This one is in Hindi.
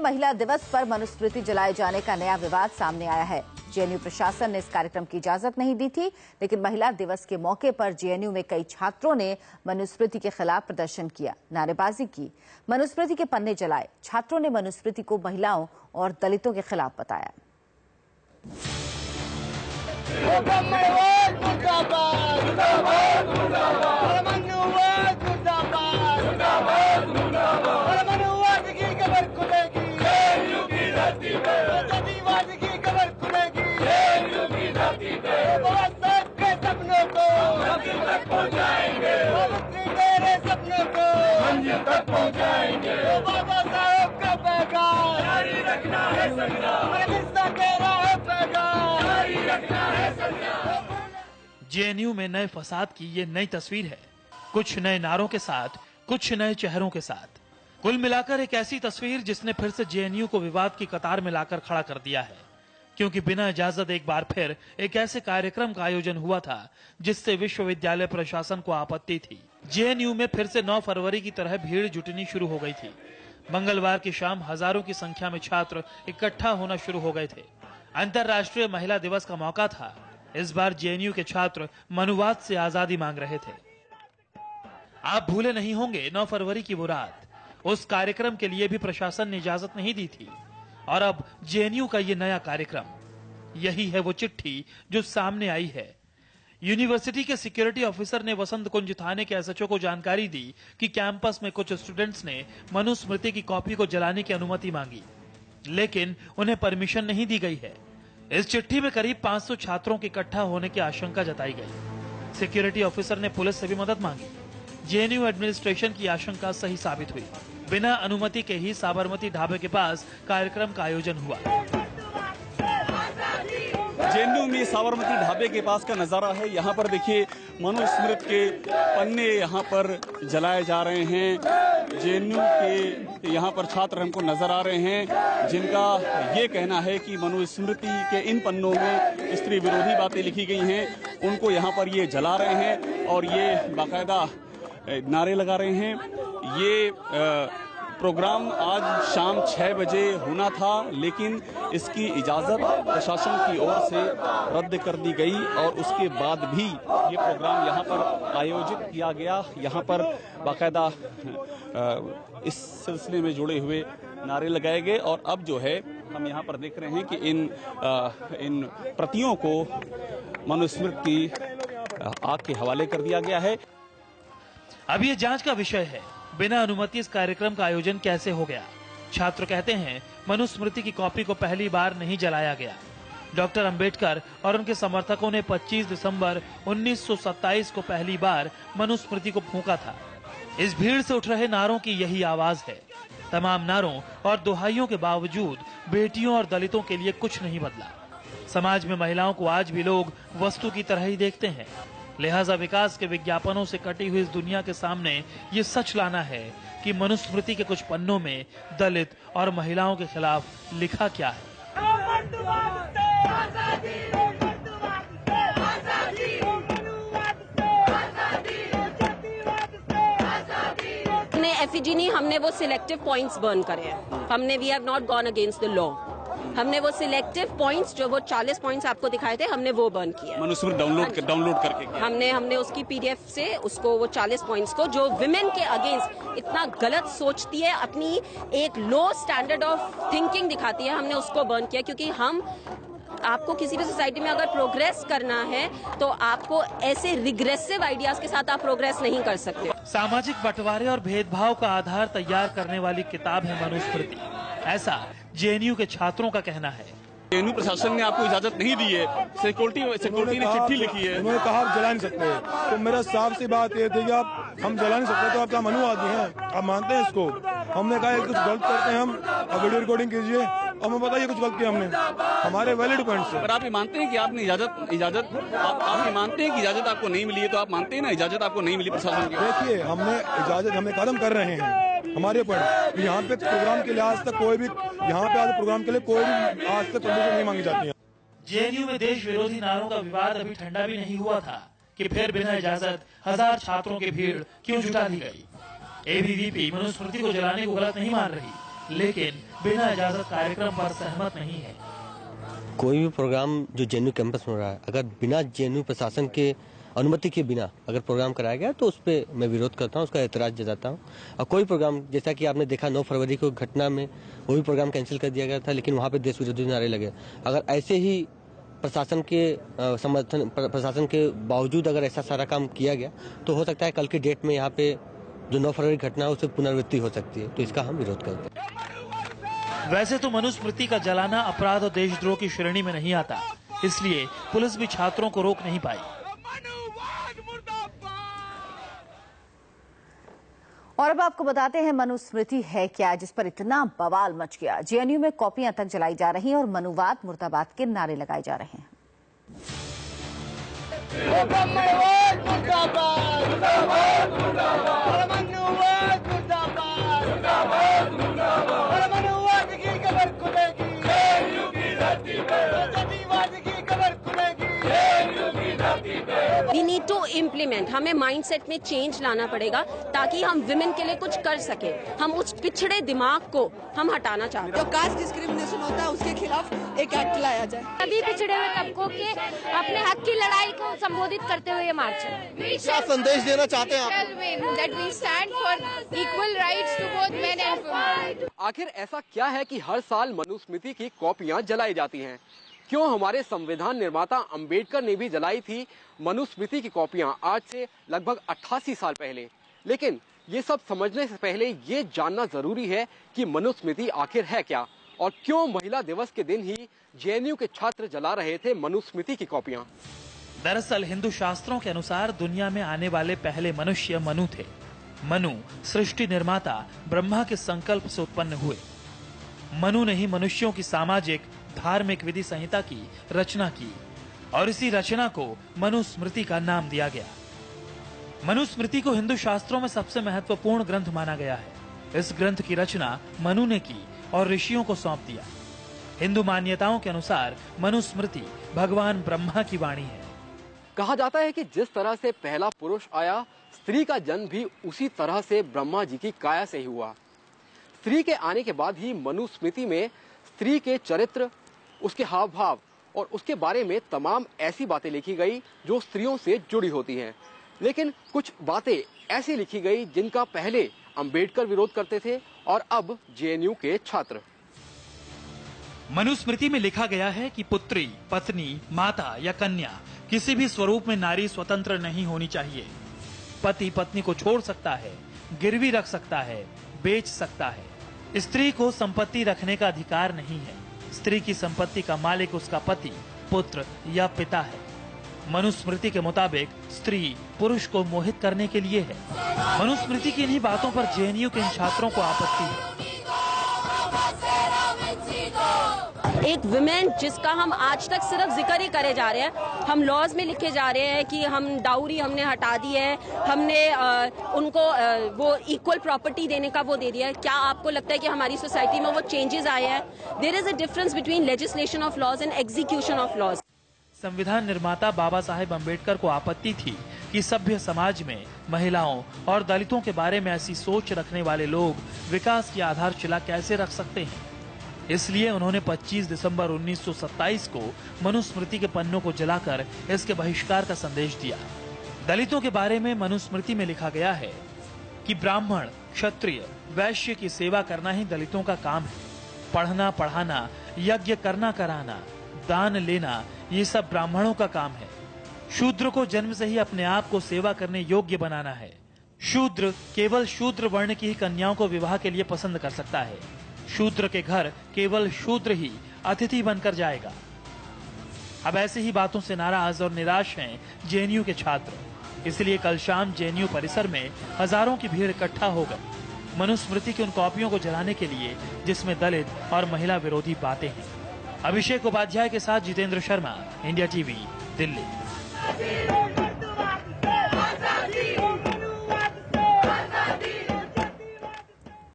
महिला दिवस पर मनुस्मृति जलाए जाने का नया विवाद सामने आया है। जेएनयू प्रशासन ने इस कार्यक्रम की इजाजत नहीं दी थी, लेकिन महिला दिवस के मौके पर जेएनयू में कई छात्रों ने मनुस्मृति के खिलाफ प्रदर्शन किया, नारेबाजी की, मनुस्मृति के पन्ने जलाए। छात्रों ने मनुस्मृति को महिलाओं और दलितों के खिलाफ बताया। बाबा साहब का पैगाम जारी रखना है संग्राम, जेएनयू में नए फसाद की ये नई तस्वीर है, कुछ नए नारों के साथ, कुछ नए चेहरों के साथ। कुल मिलाकर एक ऐसी तस्वीर जिसने फिर से जेएनयू को विवाद की कतार में लाकर खड़ा कर दिया है, क्योंकि बिना इजाजत एक बार फिर एक ऐसे कार्यक्रम का आयोजन हुआ था जिससे विश्वविद्यालय प्रशासन को आपत्ति थी। जेएनयू में फिर से 9 फरवरी की तरह भीड़ जुटनी शुरू हो गई थी। मंगलवार की शाम हजारों की संख्या में छात्र इकट्ठा होना शुरू हो गए थे। अंतर्राष्ट्रीय महिला दिवस का मौका था। इस बार जेएनयू के छात्र मनुवाद से आजादी मांग रहे थे। आप भूले नहीं होंगे 9 फरवरी की वो रात। उस कार्यक्रम के लिए भी प्रशासन ने इजाजत नहीं दी थी। और अब जेएनयू का ये नया कार्यक्रम, यही है वो चिट्ठी जो सामने आई है। यूनिवर्सिटी के सिक्योरिटी ऑफिसर ने वसंत कुंज थाने के एसएचओ को जानकारी दी कि कैंपस में कुछ स्टूडेंट्स ने मनुस्मृति की कॉपी को जलाने की अनुमति मांगी, लेकिन उन्हें परमिशन नहीं दी गई है। इस चिट्ठी में करीब 500 छात्रों के इकट्ठा होने की आशंका जताई गई। सिक्योरिटी ऑफिसर ने पुलिस से भी मदद मांगी। जेएनयू एडमिनिस्ट्रेशन की आशंका सही साबित हुई। बिना अनुमति के ही साबरमती ढाबे के पास कार्यक्रम का आयोजन हुआ। जेएनयू में साबरमती ढाबे के पास का नजारा है। यहाँ पर देखिए मनुस्मृति के पन्ने यहाँ पर जलाए जा रहे हैं। जेएनयू के यहाँ पर छात्र हमको नजर आ रहे हैं जिनका ये कहना है कि मनुस्मृति के इन पन्नों में स्त्री विरोधी बातें लिखी गई हैं, उनको यहाँ पर ये जला रहे हैं और ये बाकायदा नारे लगा रहे हैं। ये प्रोग्राम आज शाम 6 बजे होना था, लेकिन इसकी इजाज़त प्रशासन की ओर से रद्द कर दी गई और उसके बाद भी ये प्रोग्राम यहाँ पर आयोजित किया गया। यहाँ पर बाकायदा इस सिलसिले में जुड़े हुए नारे लगाए गए और अब जो है हम यहाँ पर देख रहे हैं कि इन प्रतियों को मनुस्मृति आग के हवाले कर दिया गया है। अब ये जांच का विषय है, बिना अनुमति इस कार्यक्रम का आयोजन कैसे हो गया। छात्र कहते हैं मनुस्मृति की कॉपी को पहली बार नहीं जलाया गया। डॉक्टर अंबेडकर और उनके समर्थकों ने 25 दिसंबर 1927 को पहली बार मनुस्मृति को फूंका था। इस भीड़ से उठ रहे नारों की यही आवाज है। तमाम नारों और दुहाइयों के बावजूद बेटियों और दलितों के लिए कुछ नहीं बदला। समाज में महिलाओं को आज भी लोग वस्तु की तरह ही देखते हैं। लिहाजा विकास के विज्ञापनों से कटी हुई इस दुनिया के सामने ये सच लाना है कि मनुस्मृति के कुछ पन्नों में दलित और महिलाओं के खिलाफ लिखा क्या है। हमने एफिजी नहीं, हमने वो सिलेक्टिव पॉइंट्स बर्न करे हैं। हमने we have not gone against the law. हमने वो सिलेक्टिव पॉइंट्स जो वो 40 पॉइंट्स आपको दिखाए थे, हमने वो बर्न किया। मनुस्मृति डाउनलोड करके हमने उसकी पीडीएफ से उसको वो 40 पॉइंट्स को जो विमेन के अगेंस्ट इतना गलत सोचती है, अपनी एक लो स्टैंडर्ड ऑफ थिंकिंग दिखाती है, हमने उसको बर्न किया। क्योंकि हम आपको किसी भी सोसाइटी में अगर प्रोग्रेस करना है तो आपको ऐसे रिग्रेसिव आइडियाज के साथ आप प्रोग्रेस नहीं कर सकते। सामाजिक बंटवारे और भेदभाव का आधार तैयार करने वाली किताब है मनुस्मृति, ऐसा जेएनयू के छात्रों का कहना है। जेएनयू प्रशासन ने आपको इजाजत नहीं दी है, सिक्योरिटी ने चिट्ठी लिखी है। उन्होंने कहा आप जला नहीं सकते, तो मेरा साफ सी बात ये थी कि हम जला नहीं सकते, तो आप क्या मनुवादी हैं, आप मानते हैं इसको। हमने कहा कुछ गलत करते हैं हम, अब वीडियो रिकॉर्डिंग कीजिए, अब हमें बताइए कुछ गलत किया हमने, हमारे वैलिड पॉइंट्स है। पर आप ये मानते हैं कि आपने इजाजत आप ये मानते हैं कि इजाजत आपको नहीं मिली है, तो आप मानते हैं ना इजाजत आपको नहीं मिली प्रशासन की? देखिए हमने इजाजत हमें कदम कर रहे हैं हमारे पॉइंट। यहाँ पे प्रोग्राम के लिए आज तक कोई भी, यहाँ पे आज प्रोग्राम के लिए कोई भी आज तक परमिशन नहीं मांगी जाती है। जेएनयू में देश विरोधी नारों का विवाद अभी ठंडा भी नहीं हुआ था कि फिर बिना इजाजत 1000 छात्रों की भीड़ क्यों जुटा दी गई। एबीवीपी मनुस्मृति को जलाने को गलत नहीं मान रही, लेकिन बिना इजाजत कार्यक्रम पर सहमत नहीं है। कोई भी प्रोग्राम जो जेएनयू कैंपस में हो रहा है, अगर बिना जेएनयू प्रशासन के अनुमति के बिना अगर प्रोग्राम कराया गया तो उस पर मैं विरोध करता हूं, उसका एतराज जताता हूं। और कोई प्रोग्राम, जैसा कि आपने देखा 9 फरवरी को घटना में वो भी प्रोग्राम कैंसिल कर दिया गया था, लेकिन वहां पे देश विरोधी नारे लगे। अगर ऐसे ही प्रशासन के समर्थन, प्रशासन के बावजूद अगर ऐसा सारा काम किया गया तो हो सकता है कल की डेट में यहाँ पे जो 9 फरवरी घटना है उससे पुनरावृत्ति हो सकती है, तो इसका हम विरोध करते हैं। वैसे तो मनुस्मृति का जलाना अपराध और देशद्रोह की श्रेणी में नहीं आता, इसलिए पुलिस भी छात्रों को रोक नहीं पाई। और अब आपको बताते हैं मनुस्मृति है क्या, जिस पर इतना बवाल मच गया। जेएनयू में कॉपियां तक जलाई जा रही हैं और मनुवाद मुर्दाबाद के नारे लगाए जा रहे हैं। We need to implement, हमें माइंडसेट में चेंज लाना पड़ेगा ताकि हम विमेन के लिए कुछ कर सके। हम उस पिछड़े दिमाग को हम हटाना चाहते हैं। जो कास्ट डिस्क्रिमिनेशन होता है उसके खिलाफ एक एक्ट लाया जाए। सभी पिछड़े हुए तबकों के अपने हक की लड़ाई को संबोधित करते हुए ये मार्च है। क्या संदेश देना चाहते हैं आप? That we stand for equal rights to both men and women। आखिर ऐसा क्या है कि हर साल मनुस्मृति की कॉपियां जलाई जाती हैं? क्यों हमारे संविधान निर्माता अंबेडकर ने भी जलाई थी मनुस्मृति की कॉपियां आज से लगभग 88 साल पहले। लेकिन ये सब समझने से पहले ये जानना जरूरी है कि मनुस्मृति आखिर है क्या और क्यों महिला दिवस के दिन ही जेएनयू के छात्र जला रहे थे मनुस्मृति की कॉपियां। दरअसल हिंदू शास्त्रों के अनुसार दुनिया में आने वाले पहले मनुष्य मनु थे। मनु सृष्टि निर्माता ब्रह्मा के संकल्प से उत्पन्न हुए। मनु ने ही मनुष्यों की सामाजिक धार्मिक विधि संहिता की रचना की और इसी रचना को मनुस्मृति का नाम दिया गया। मनुस्मृति को हिंदू शास्त्रों में सबसे महत्वपूर्ण ग्रंथ माना गया है। इस ग्रंथ की रचना मनु ने की और ऋषियों को सौंप दिया। हिंदू मान्यताओं के अनुसार मनुस्मृति भगवान ब्रह्मा की वाणी है। कहा जाता है कि जिस तरह से पहला पुरुष आया, स्त्री का जन्म भी उसी तरह से ब्रह्मा जी की काया से ही हुआ। स्त्री के आने के बाद ही मनुस्मृति में स्त्री के चरित्र, उसके हाव भाव और उसके बारे में तमाम ऐसी बातें लिखी गई जो स्त्रियों से जुड़ी होती हैं। लेकिन कुछ बातें ऐसी लिखी गई जिनका पहले अंबेडकर विरोध करते थे और अब जेएनयू के छात्र। मनुस्मृति में लिखा गया है कि पुत्री, पत्नी, माता या कन्या किसी भी स्वरूप में नारी स्वतंत्र नहीं होनी चाहिए। पति पत्नी को छोड़ सकता है, गिरवी रख सकता है, बेच सकता है। स्त्री को संपत्ति रखने का अधिकार नहीं है। स्त्री की संपत्ति का मालिक उसका पति, पुत्र या पिता है। मनुस्मृति के मुताबिक स्त्री पुरुष को मोहित करने के लिए है। मनुस्मृति की इन्हीं बातों पर जेएनयू के इन छात्रों को आपत्ति है। एक विमेन जिसका हम आज तक सिर्फ जिक्र ही करे जा रहे हैं, हम लॉज में लिखे जा रहे हैं कि हम डाउरी हमने हटा दी है, हमने उनको वो इक्वल प्रॉपर्टी देने का वो दे दिया है। क्या आपको लगता है कि हमारी सोसाइटी में वो चेंजेस आए हैं? There is a difference between legislation of laws and execution of laws. संविधान निर्माता बाबा साहेब अम्बेडकर को आपत्ति थी कि सभ्य समाज में महिलाओं और दलितों के बारे में ऐसी सोच रखने वाले लोग विकास की आधारशिला कैसे रख सकते हैं। इसलिए उन्होंने 25 दिसंबर 1927 को मनुस्मृति के पन्नों को जलाकर इसके बहिष्कार का संदेश दिया। दलितों के बारे में मनुस्मृति में लिखा गया है कि ब्राह्मण, क्षत्रिय, वैश्य की सेवा करना ही दलितों का काम है। पढ़ना पढ़ाना, यज्ञ करना कराना, दान लेना, ये सब ब्राह्मणों का काम है। शूद्र को जन्म से ही अपने आप को सेवा करने योग्य बनाना है। शूद्र केवल शूद्र वर्ण की ही कन्याओं को विवाह के लिए पसंद कर सकता है। शूद्र के घर केवल शूद्र ही अतिथि बनकर जाएगा। अब ऐसी ही बातों से नाराज और निराश हैं जेएनयू के छात्र। इसलिए कल शाम जेएनयू परिसर में हजारों की भीड़ इकट्ठा हो गई मनुस्मृति की उन कॉपियों को जलाने के लिए जिसमें दलित और महिला विरोधी बातें हैं। अभिषेक उपाध्याय के साथ जितेंद्र शर्मा, इंडिया टीवी, दिल्ली।